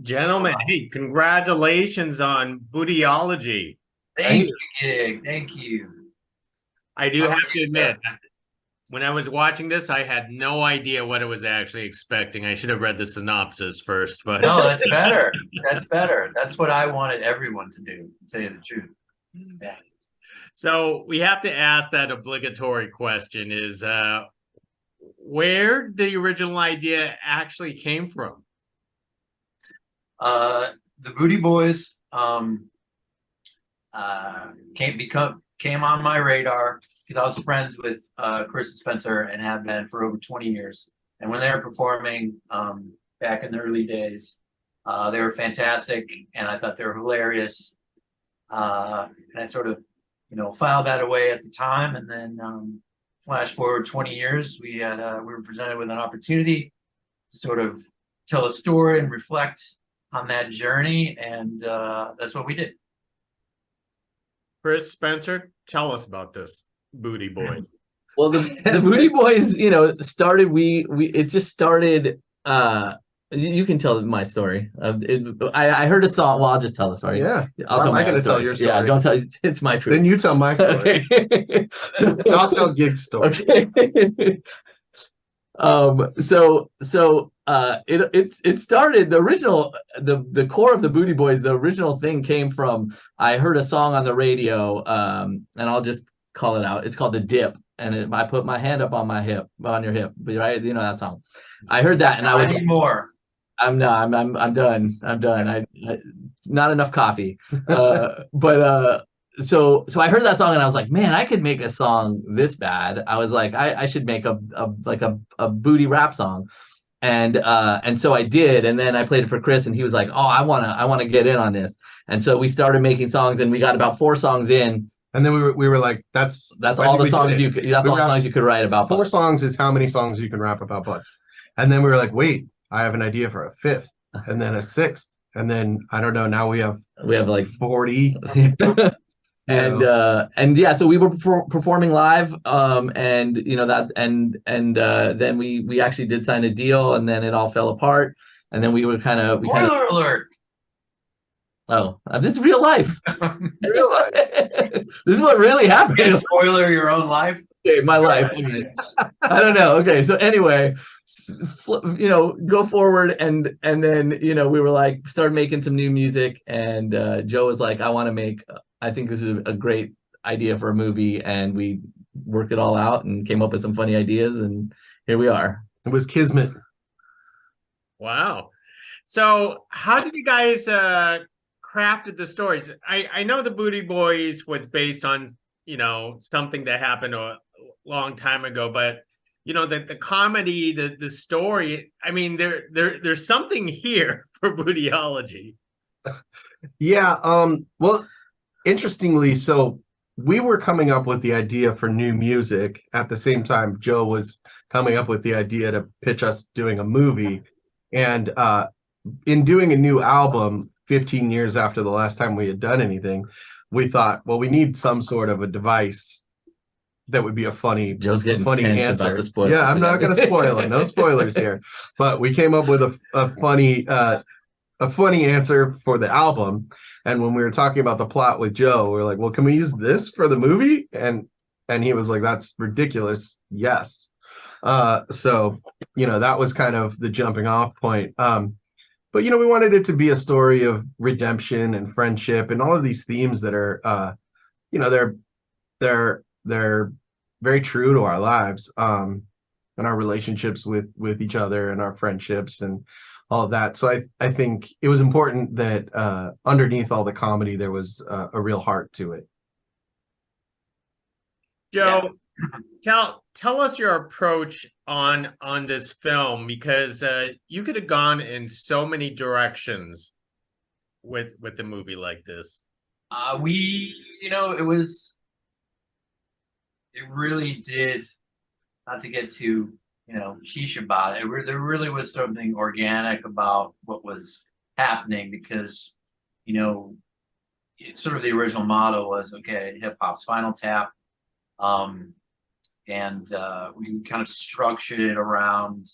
Gentlemen, hey, congratulations on Bootyology. Thank you, Gig. Thank you. I do How have are to you, admit, sir? when I was watching this, I had no idea what I was actually expecting. I should have read the synopsis first, but No, that's better. That's better. That's what I wanted everyone to do, to tell you the truth. Yeah. so we have to ask that obligatory question is where the original idea actually came from? Uh, the Booty Boys uh, came on my radar because I was friends with Chris and Spencer and have been for over 20 years. And when they were performing back in the early days, they were fantastic, and I thought they were hilarious. And I sort of, filed that away at the time, and then flash forward 20 years, we were presented with an opportunity to sort of tell a story and reflect on that journey, and that's what we did. Chris, Spencer, tell us about this Booty Boys. Well, the Booty Boys, started. We it just started. You can tell my story. I heard a song. Well, I'll just tell the story. Yeah. I'll Why come am I back going to to tell the your story. story? Yeah, don't tell. It's my truth. Then you tell my story. Okay. So I'll tell Gig's story. Okay. It started the original the core of the Booty Boys. The original thing came from I heard a song on the radio, and I'll just call it out. It's called The Dip, and I put my hand up on my hip, on your hip, right? You know that song. I heard that, and I was Any more? I'm not. I'm done. I'm done. I not enough coffee. So I heard that song and I was like, man, I could make a song this bad. I was like, I should make a booty rap song. And so I did, and then I played it for Chris, and he was like, "Oh, I wanna get in on this." And so we started making songs, and we got about 4 songs in. And then we were like, that's all the songs you could. That's all the songs you could write about. 4 butts. songs is how many songs you can rap about butts. And then we were like, wait, I have an idea for a 5th, and then a 6th, and then I don't know. Now we have like 40. And yeah, so we were performing live, and then we actually did sign a deal, and then it all fell apart, and then we were Spoiler alert. Oh, this is real life. Real life. This is what really happened. You spoiler your own life. Okay, my life. I don't know. Okay, so anyway, go forward, and then we were like started making some new music, and Joe was like, I think this is a great idea for a movie, and we worked it all out and came up with some funny ideas, and here we are. It was kismet. Wow. So how did you guys crafted the stories? I know the Booty Boys was based on, something that happened a long time ago, but the comedy, the story, I mean, there's something here for Bootyology. Yeah, well, interestingly, so we were coming up with the idea for new music at the same time Joe was coming up with the idea to pitch us doing a movie. And in doing a new album 15 years after the last time we had done anything, we thought, well, we need some sort of a device that would be a funny answer. About the spoilers. Yeah, I'm not going to spoil it. No spoilers here. But we came up with a funny answer for the album. And when we were talking about the plot with Joe, we were like, well, can we use this for the movie? And he was like, that's ridiculous. Yes. So that was kind of the jumping off point. But we wanted it to be a story of redemption and friendship and all of these themes that are they're very true to our lives, and our relationships with each other and our friendships and all of that. So I think it was important that underneath all the comedy there was a real heart to it. Joe, tell us your approach on this film, because you could have gone in so many directions with the movie like this. It really did, not to get too sheesh about it. There really was something organic about what was happening, because it's sort of the original motto was, okay, hip hop's Final Tap. And we kind of structured it around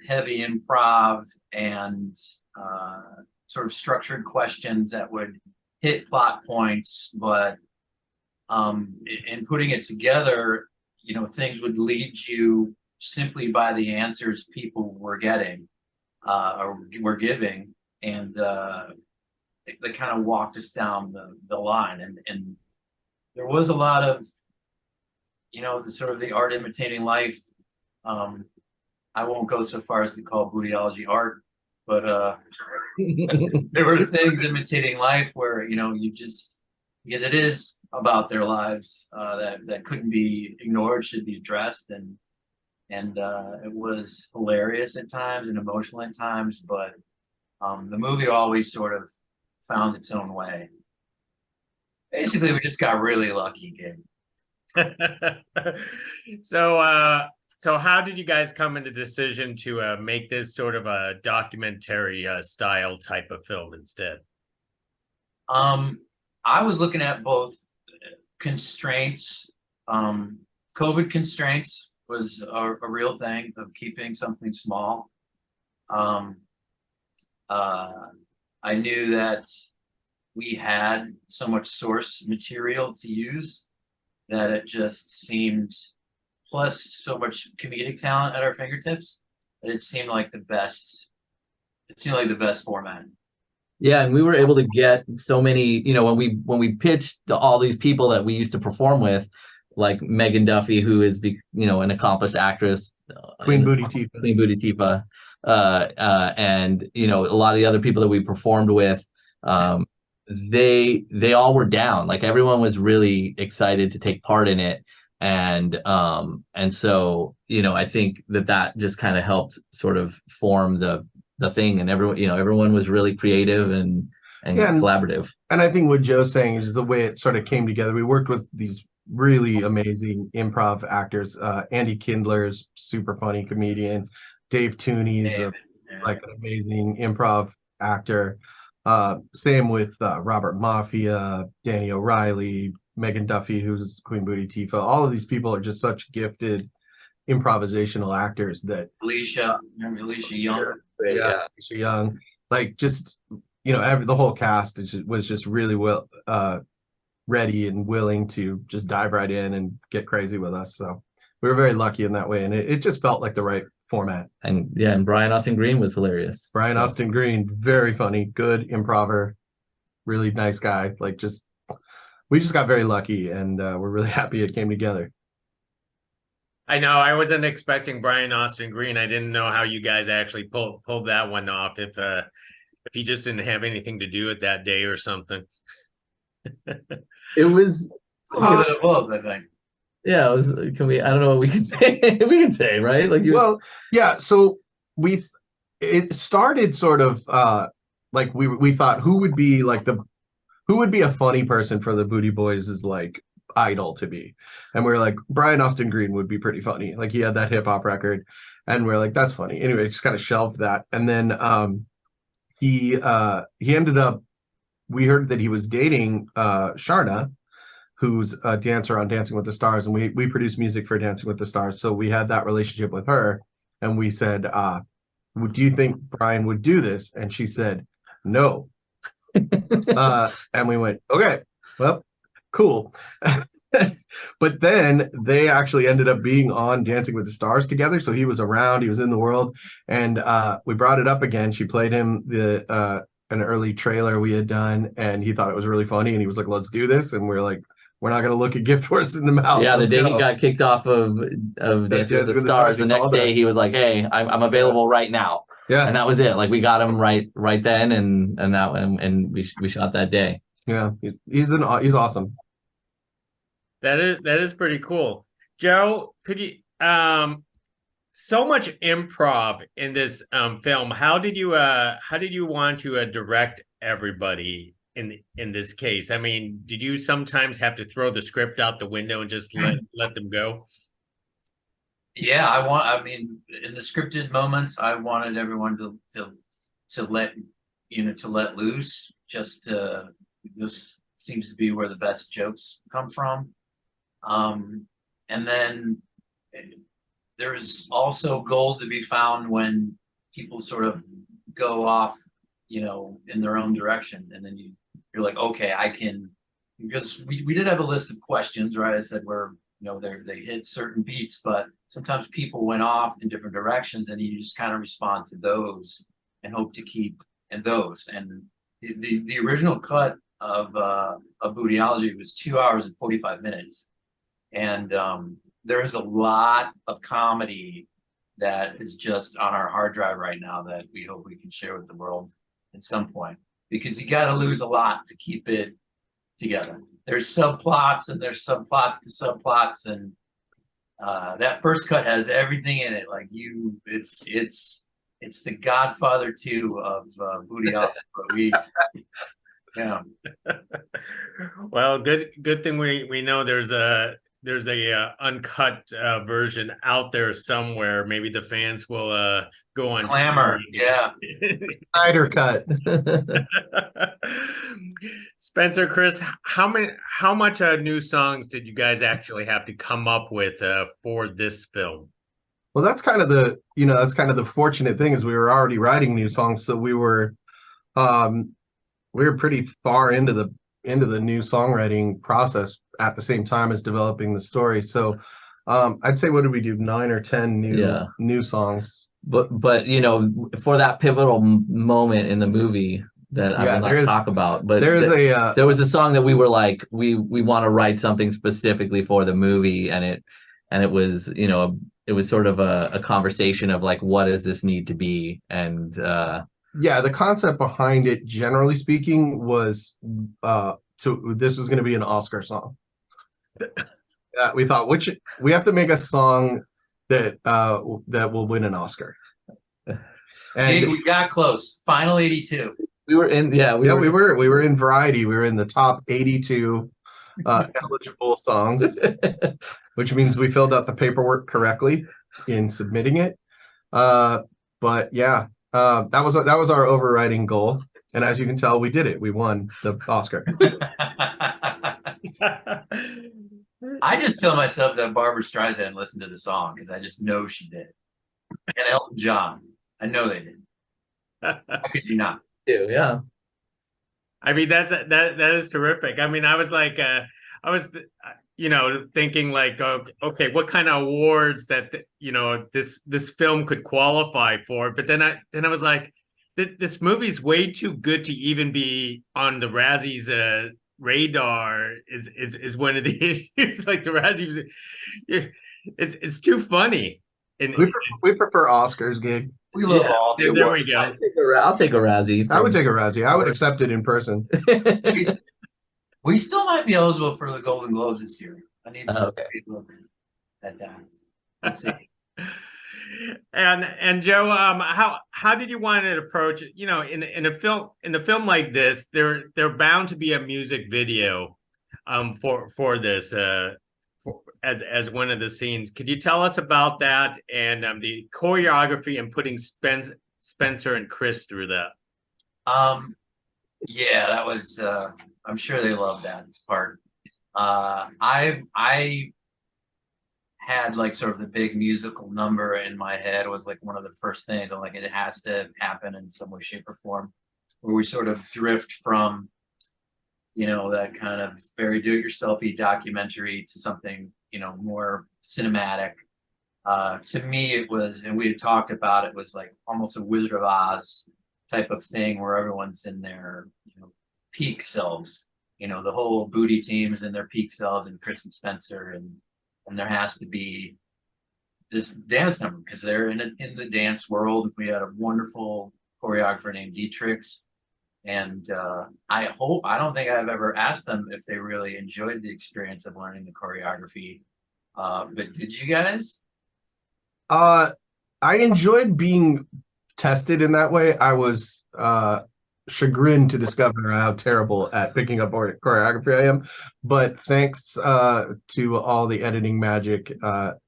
heavy improv and sort of structured questions that would hit plot points, but in putting it together, you know, things would lead you simply by the answers people were getting or were giving, and they kind of walked us down the line, and there was a lot of, you know, the sort of the art imitating life. I won't go so far as to call Bootyology art, but there were things imitating life where, you know, you just, because it is about their lives that couldn't be ignored, should be addressed, and it was hilarious at times and emotional at times, but the movie always sort of found its own way. Basically, we just got really lucky, Gabe. So how did you guys come into the decision to make this sort of a documentary style type of film instead? I was looking at both constraints. COVID constraints was a real thing of keeping something small. I knew that we had so much source material to use that it just seemed, plus so much comedic talent at our fingertips, that it seemed like the best format. Yeah, and we were able to get so many, you know, when we pitched to all these people that we used to perform with, like Megan Duffy, who is, you know, an accomplished actress, Queen Booty Tifa. And you know, a lot of the other people that we performed with, they all were down. Like everyone was really excited to take part in it, and so, you know, I think that just kind of helped sort of form the thing, and everyone was really creative and collaborative. And I think what Joe's saying is the way it sort of came together. We worked with these really amazing improv actors. Andy Kindler's super funny comedian. Dave Tooney's like an amazing improv actor. Same with Robert Mafia, Danny O'Reilly, Megan Duffy, who's Queen Booty Tifa. All of these people are just such gifted improvisational actors that Alicia Young. Alicia Young, like, just, you know, the whole cast was just really well ready and willing to just dive right in and get crazy with us. So we were very lucky in that way, and it just felt like the right format. And yeah, and Brian Austin Green was hilarious. Austin Green, very funny, good improver, really nice guy. Like, we just got very lucky, and we're really happy it came together. I know I wasn't expecting Brian Austin Green. I didn't know how you guys actually pulled that one off. If he just didn't have anything to do with that day or something. It was both, I think. Yeah, it was. I don't know what we can say. We can say, right? Like, well, yeah. So it started sort of like we thought, who would be a funny person for the Booty Boys is like idol to be, and we're like, Brian Austin Green would be pretty funny. Like, he had that hip hop record, and we're like, that's funny. Anyway, just kind of shelved that, and then he ended up. We heard that he was dating Sharna, who's a dancer on Dancing with the Stars, and we produce music for Dancing with the Stars. So we had that relationship with her, and we said, do you think Brian would do this? And she said, no. And we went, okay, well, cool. But then they actually ended up being on Dancing with the Stars together. So he was around, he was in the world, and we brought it up again. She played him an early trailer we had done, and he thought it was really funny, and he was like, let's do this. And we're like, we're not going to look a gift horse in the mouth. Yeah, the day he got kicked off of Dancing with the Stars, the next day he was like, hey, I'm available right now. Yeah. And that was it. Like, we got him right then, and we shot that day. Yeah, he's awesome. That is pretty cool. Joe, could you so much improv in this film. How did you want to direct everybody in this case? I mean, did you sometimes have to throw the script out the window and just let them go? Yeah, I mean, in the scripted moments, I wanted everyone to let loose. This seems to be where the best jokes come from. And then there's also gold to be found when people sort of go off you know, in their own direction. And then you're like, okay, I can, because we did have a list of questions, right? I said where, you know, they hit certain beats, but sometimes people went off in different directions, and you just kind of respond to those and hope to keep in those. And the original cut of Bootyology was 2 hours and 45 minutes. And there's a lot of comedy that is just on our hard drive right now that we hope we can share with the world at some point, because you got to lose a lot to keep it together. There's subplots and there's subplots to subplots, and that first cut has everything in it. Like it's the Godfather 2 of Bootyology. But yeah. Well, good thing we know there's a uncut version out there somewhere. Maybe the fans will go on Clamor. Yeah. Snyder cut. Spencer, Chris, how much new songs did you guys actually have to come up with for this film? Well, that's kind of the fortunate thing, is we were already writing new songs, so we were pretty far into the new songwriting process at the same time as developing the story. So I'd say, what did we do, 9 or 10 new songs? But you know, for that pivotal moment in the movie that I will not talk about, but there was a song that we were like, we want to write something specifically for the movie, and it was, you know, it was sort of a conversation of like, what does this need to be? And the concept behind it, generally speaking, was this was going to be an Oscar song. We thought, we have to make a song that will win an Oscar. And we got close. Final 82. We were in, we were in Variety. We were in the top 82 eligible songs, which means we filled out the paperwork correctly in submitting it. But yeah, that was our overriding goal, and as you can tell, we did it. We won the Oscar. I just tell myself that Barbara Streisand listened to the song because I just know she did, and Elton John. I know they did. How could you not? Yeah. I mean, that is terrific. I mean, I was like, thinking like, okay, what kind of awards that this film could qualify for? But then I was like, this movie's way too good to even be on the Razzies radar. Is one of the issues. Like the Razzies, it's too funny. And we prefer Oscars, gig. We love all. There we go. I'll take a Razzie. I would take a Razzie. I would accept it in person. We still might be eligible for the Golden Globes this year. I need to look at that. Let's see. And Joe, how did you want to approach it? You know, in a film like this, there bound to be a music video for this as one of the scenes. Could you tell us about that and the choreography and putting Spencer and Chris through that? Yeah, that was I'm sure they love that part. I had like sort of the big musical number in my head. It was like one of the first things. I'm like, it has to happen in some way, shape, or form, where we sort of drift from, you know, that kind of very do-it-yourself-y documentary to something, you know, more cinematic. To me, it was, and we had talked about it, was like almost a Wizard of Oz type of thing where everyone's in their, you know, peak selves. You know, the whole Booty team is in their peak selves, and Chris and Spencer, and there has to be this dance number because they're in the dance world. We had a wonderful choreographer named Dietrichs, and I don't think I've ever asked them if they really enjoyed the experience of learning the choreography. But did you guys? I enjoyed being tested in that way. I was chagrined to discover how terrible at picking up choreography I am, but thanks to all the editing magic,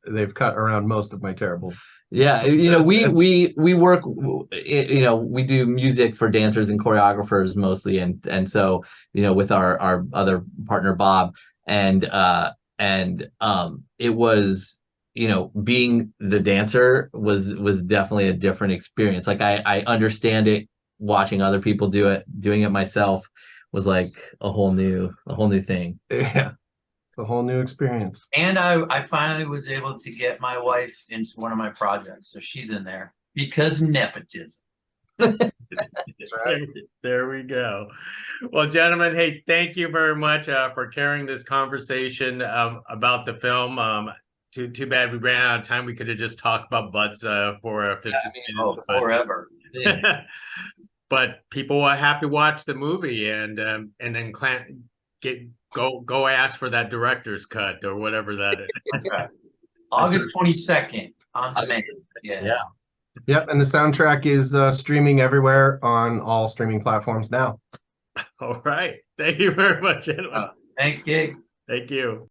they've cut around most of my terrible. Yeah, you know, we work, you know, we do music for dancers and choreographers mostly, and so, you know, with our other partner Bob, and it was, you know, being the dancer was definitely a different experience. Like I understand it watching other people doing it myself was like a whole new thing. Yeah, it's a whole new experience. And I finally was able to get my wife into one of my projects, so she's in there because nepotism. That's right. There we go. Well, gentlemen, hey, thank you very much for carrying this conversation about the film. Too bad we ran out of time. We could have just talked about butts for 15 minutes. Forever. But people will have to watch the movie and then go ask for that director's cut or whatever that is. That's right. August 22nd on demand. Yeah. Yep, and the soundtrack is streaming everywhere on all streaming platforms now. All right. Thank you very much, gentlemen. Thanks, Gig. Thank you.